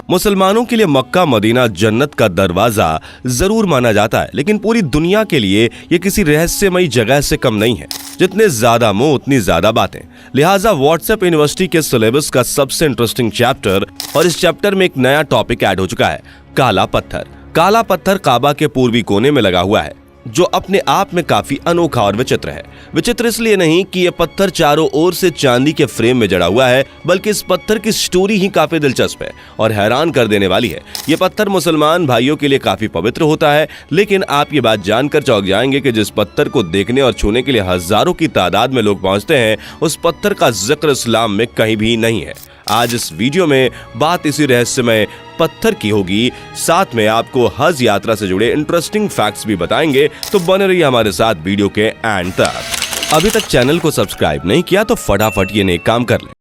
मुसलमानों के लिए मक्का मदीना जन्नत का दरवाजा जरूर माना जाता है, लेकिन पूरी दुनिया के लिए ये किसी रहस्यमयी जगह से कम नहीं है। जितने ज्यादा मुंह उतनी ज्यादा बातें। लिहाजा व्हाट्सएप यूनिवर्सिटी के सिलेबस का सबसे इंटरेस्टिंग चैप्टर, और इस चैप्टर में एक नया टॉपिक ऐड हो चुका है, काला पत्थर। काला पत्थर काबा के पूर्वी कोने में लगा हुआ है, जो अपने आप में काफी अनोखा और विचित्र है। विचित्र इसलिए नहीं कि यह पत्थर चारों ओर से चांदी के फ्रेम में जड़ा हुआ है, बल्कि इस पत्थर की स्टोरी ही काफी दिलचस्प है और हैरान कर देने वाली है। यह पत्थर मुसलमान भाइयों के लिए काफी पवित्र होता है, लेकिन आप ये बात जानकर चौंक जाएंगे कि जिस पत्थर को देखने और छूने के लिए हजारों की तादाद में लोग पहुंचते हैं, उस पत्थर का जिक्र इस्लाम में कहीं भी नहीं है। आज इस वीडियो में बात इसी रहस्यमय पत्थर की होगी, साथ में आपको हज यात्रा से जुड़े इंटरेस्टिंग फैक्ट्स भी बताएंगे, तो बने रहिए हमारे साथ वीडियो के एंड तक। अभी तक चैनल को सब्सक्राइब नहीं किया तो फटाफट ये नेक काम कर लें।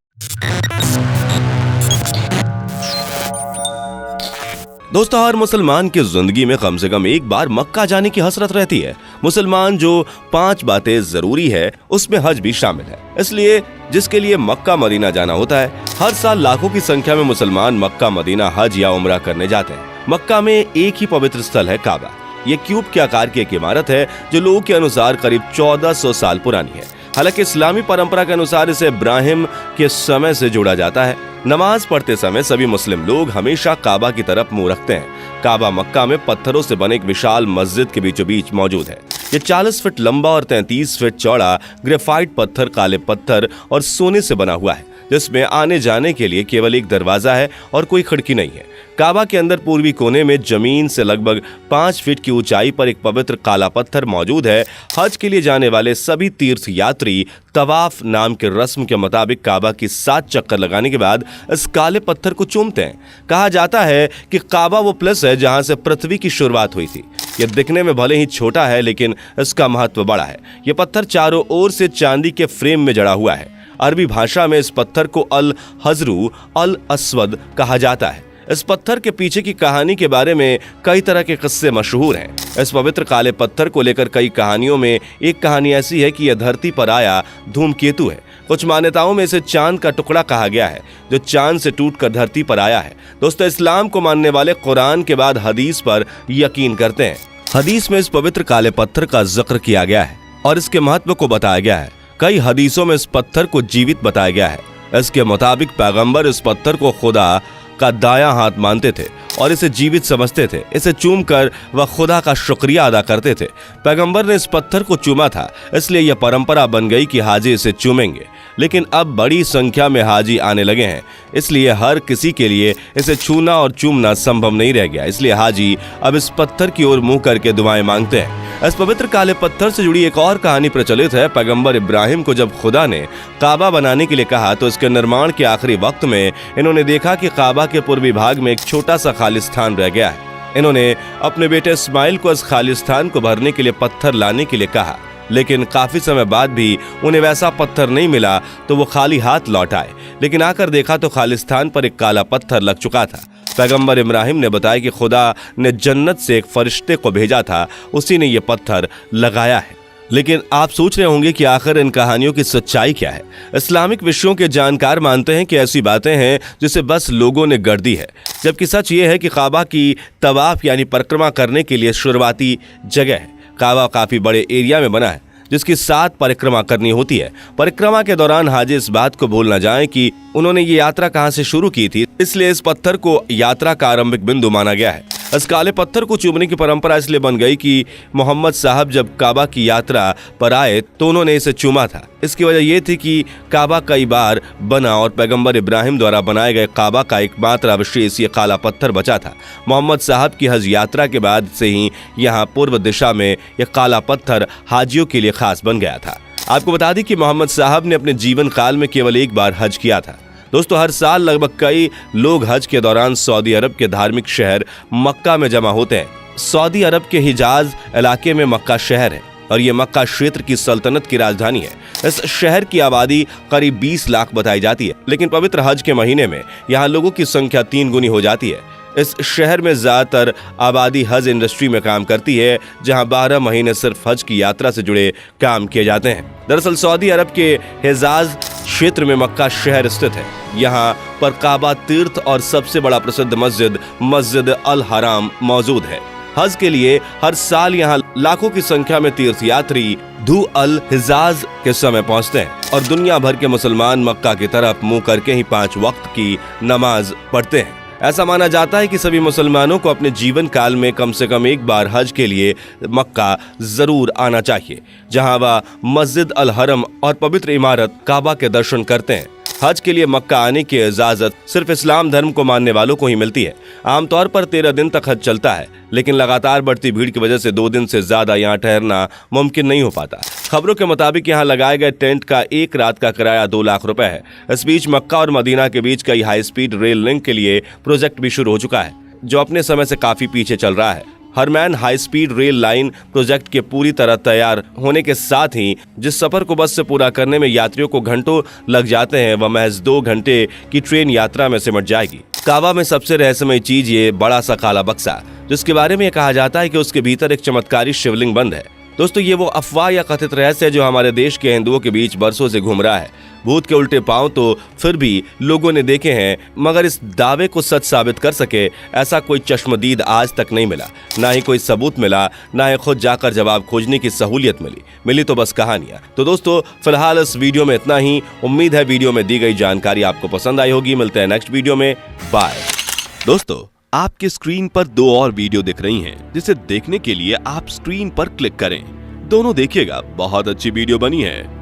दोस्तों, हर मुसलमान की जिंदगी में कम से कम एक बार मक्का जाने की हसरत रहती है। मुसलमान जो 5 बातें जरूरी है, उसमें हज भी शामिल है, इसलिए जिसके लिए मक्का मदीना जाना होता है। हर साल लाखों की संख्या में मुसलमान मक्का मदीना हज या उम्रा करने जाते हैं। मक्का में एक ही पवित्र स्थल है, काबा। ये क्यूब के आकार की एक इमारत है जो लोगों के अनुसार करीब 1400 साल पुरानी है। हालांकि इस्लामी परंपरा के अनुसार इसे इब्राहिम के समय से जोड़ा जाता है। नमाज पढ़ते समय सभी मुस्लिम लोग हमेशा काबा की तरफ मुंह रखते हैं। काबा मक्का में पत्थरों से बने एक विशाल मस्जिद के बीचों बीच मौजूद है। ये 40 फीट लंबा और 33 फीट चौड़ा ग्रेफाइट पत्थर, काले पत्थर और सोने से बना हुआ है, जिसमें आने जाने के लिए केवल एक दरवाजा है और कोई खिड़की नहीं है। काबा के अंदर पूर्वी कोने में जमीन से लगभग 5 फीट की ऊंचाई पर एक पवित्र काला पत्थर मौजूद है। हज के लिए जाने वाले सभी तीर्थ यात्री तवाफ नाम के रस्म के मुताबिक काबा की 7 चक्कर लगाने के बाद इस काले पत्थर को चूमते हैं। कहा जाता है कि काबा वो प्लेस है जहां से पृथ्वी की शुरुआत हुई थी। यह दिखने में भले ही छोटा है, लेकिन इसका महत्व बड़ा है। यह पत्थर चारों ओर से चांदी के फ्रेम में जड़ा हुआ है। अरबी भाषा में इस पत्थर को अल हजरू अल अस्वद कहा जाता है। इस पत्थर के पीछे की कहानी के बारे में कई तरह के किस्से मशहूर हैं। इस पवित्र काले पत्थर को लेकर कई कहानियों में एक कहानी ऐसी है कि यह धरती पर आया धूमकेतु है। कुछ मान्यताओं में इसे चांद का टुकड़ा कहा गया है, जो चांद से टूटकर धरती पर आया है। दोस्तों, इस्लाम को मानने वाले कुरान के बाद हदीस पर यकीन करते हैं। हदीस में इस पवित्र काले पत्थर का जिक्र किया गया है और इसके महत्व को बताया गया है। कई हदीसों में इस पत्थर को जीवित बताया गया है। इसके मुताबिक पैगंबर इस पत्थर को खुदा का दायां हाथ मानते थे और इसे जीवित समझते थे। इसे चूमकर वह खुदा का शुक्रिया अदा करते थे। पैगंबर ने इस पत्थर को चूमा था, इसलिए यह परंपरा बन गई कि हाजी इसे चूमेंगे। लेकिन अब बड़ी संख्या में हाजी आने लगे हैं, इसलिए हर किसी के लिए इसे छूना और चूमना संभव नहीं रह गया। इसलिए हाजी अब इस पत्थर की ओर मुंह करके दुआएं मांगते हैं। इस पवित्र काले पत्थर से जुड़ी एक और कहानी प्रचलित है। पैगंबर इब्राहिम को जब खुदा ने काबा बनाने के लिए कहा, तो इसके निर्माण के आखिरी वक्त में इन्होंने देखा कि काबा के पूर्वी भाग में एक छोटा सा खालिस्तान रह गया है। इन्होंने अपने बेटे इस्माइल को इस खालिस्तान को भरने के लिए पत्थर लाने के लिए कहा, लेकिन काफी समय बाद भी उन्हें वैसा पत्थर नहीं मिला, तो वो खाली हाथ लौट आए। लेकिन आकर देखा तो खालिस्तान पर एक काला पत्थर लग चुका था। पैगंबर इब्राहिम ने बताया कि खुदा ने जन्नत से एक फरिश्ते को भेजा था, उसी ने ये पत्थर लगाया है। लेकिन आप सोच रहे होंगे कि आखिर इन कहानियों की सच्चाई क्या है। इस्लामिक विषयों के जानकार मानते हैं कि ऐसी बातें हैं जिसे बस लोगों ने गढ़ दी है, जबकि सच ये है कि काबा की तवाफ यानी परिक्रमा करने के लिए शुरुआती जगह है। काबा काफी बड़े एरिया में बना है, जिसकी 7 परिक्रमा करनी होती है। परिक्रमा के दौरान हाजी इस बात को भूल न जाएं कि उन्होंने ये यात्रा कहां से शुरू की थी, इसलिए इस पत्थर को यात्रा का आरंभिक बिंदु माना गया है। इस काले पत्थर को चूमने की परंपरा इसलिए बन गई कि मोहम्मद साहब जब काबा की यात्रा पर आए तो उन्होंने इसे चूमा था। इसकी वजह यह थी कि काबा कई बार बना और पैगंबर इब्राहिम द्वारा बनाए गए काबा का एकमात्र अवशेष ये काला पत्थर बचा था। मोहम्मद साहब की हज यात्रा के बाद से ही यहाँ पूर्व दिशा में यह काला पत्थर हाजियों के लिए खास बन गया था। आपको बता दें कि मोहम्मद साहब ने अपने जीवन काल में केवल एक बार हज किया था। दोस्तों, हर साल लगभग कई लोग हज के दौरान सऊदी अरब के धार्मिक शहर मक्का में जमा होते हैं। सऊदी अरब के हिजाज इलाके में मक्का शहर है और ये मक्का क्षेत्र की सल्तनत की राजधानी है। इस शहर की आबादी करीब 20 लाख बताई जाती है, लेकिन पवित्र हज के महीने में यहाँ लोगों की संख्या 3 गुनी हो जाती है। इस शहर में ज्यादातर आबादी हज इंडस्ट्री में काम करती है, जहां 12 महीने सिर्फ हज की यात्रा से जुड़े काम किए जाते हैं। दरअसल सऊदी अरब के हिजाज क्षेत्र में मक्का शहर स्थित है। यहाँ पर काबा तीर्थ और सबसे बड़ा प्रसिद्ध मस्जिद अल हराम मौजूद है। हज के लिए हर साल यहाँ लाखों की संख्या में तीर्थयात्री धू अल हिजाज के समय पहुँचते हैं और दुनिया भर के मुसलमान मक्का की तरफ मुंह करके ही 5 वक्त की नमाज पढ़ते हैं। ऐसा माना जाता है कि सभी मुसलमानों को अपने जीवन काल में कम से कम एक बार हज के लिए मक्का जरूर आना चाहिए, जहां वह मस्जिद अल हरम और पवित्र इमारत काबा के दर्शन करते हैं। हज के लिए मक्का आने की इजाजत सिर्फ इस्लाम धर्म को मानने वालों को ही मिलती है। आमतौर पर 13 दिन तक हज चलता है, लेकिन लगातार बढ़ती भीड़ की वजह से 2 दिन से ज्यादा यहाँ ठहरना मुमकिन नहीं हो पाता। खबरों के मुताबिक यहाँ लगाए गए टेंट का एक रात का किराया 2 लाख रुपए है। इस बीच मक्का और मदीना के बीच कई हाई स्पीड रेल लिंक के लिए प्रोजेक्ट भी शुरू हो चुका है, जो अपने समय से काफी पीछे चल रहा है। Haramain high speed rail line project के पूरी तरह तैयार होने के साथ ही जिस सफर को बस से पूरा करने में यात्रियों को घंटों लग जाते हैं, वह महज 2 घंटे की ट्रेन यात्रा में सिमट जाएगी। काबा में सबसे रहस्यमय चीज ये बड़ा सा काला बक्सा, जिसके बारे में कहा जाता है कि उसके भीतर एक चमत्कारी शिवलिंग बंद है। दोस्तों, ये वो अफवाह या कथित रहस्य है जो हमारे देश के हिंदुओं के बीच बरसों से घूम रहा है। भूत के उल्टे पांव तो फिर भी लोगों ने देखे हैं, मगर इस दावे को सच साबित कर सके ऐसा कोई चश्मदीद आज तक नहीं मिला। ना ही कोई सबूत मिला, ना ही खुद जाकर जवाब खोजने की सहूलियत मिली तो बस कहानियां। तो दोस्तों, फिलहाल इस वीडियो में इतना ही। उम्मीद है वीडियो में दी गई जानकारी आपको पसंद आई होगी। मिलते हैं नेक्स्ट वीडियो में। बाय। दोस्तों, आपकी स्क्रीन पर 2 और वीडियो दिख रही हैं, जिसे देखने के लिए आप स्क्रीन पर क्लिक करें। दोनों देखिएगा, बहुत अच्छी वीडियो बनी है।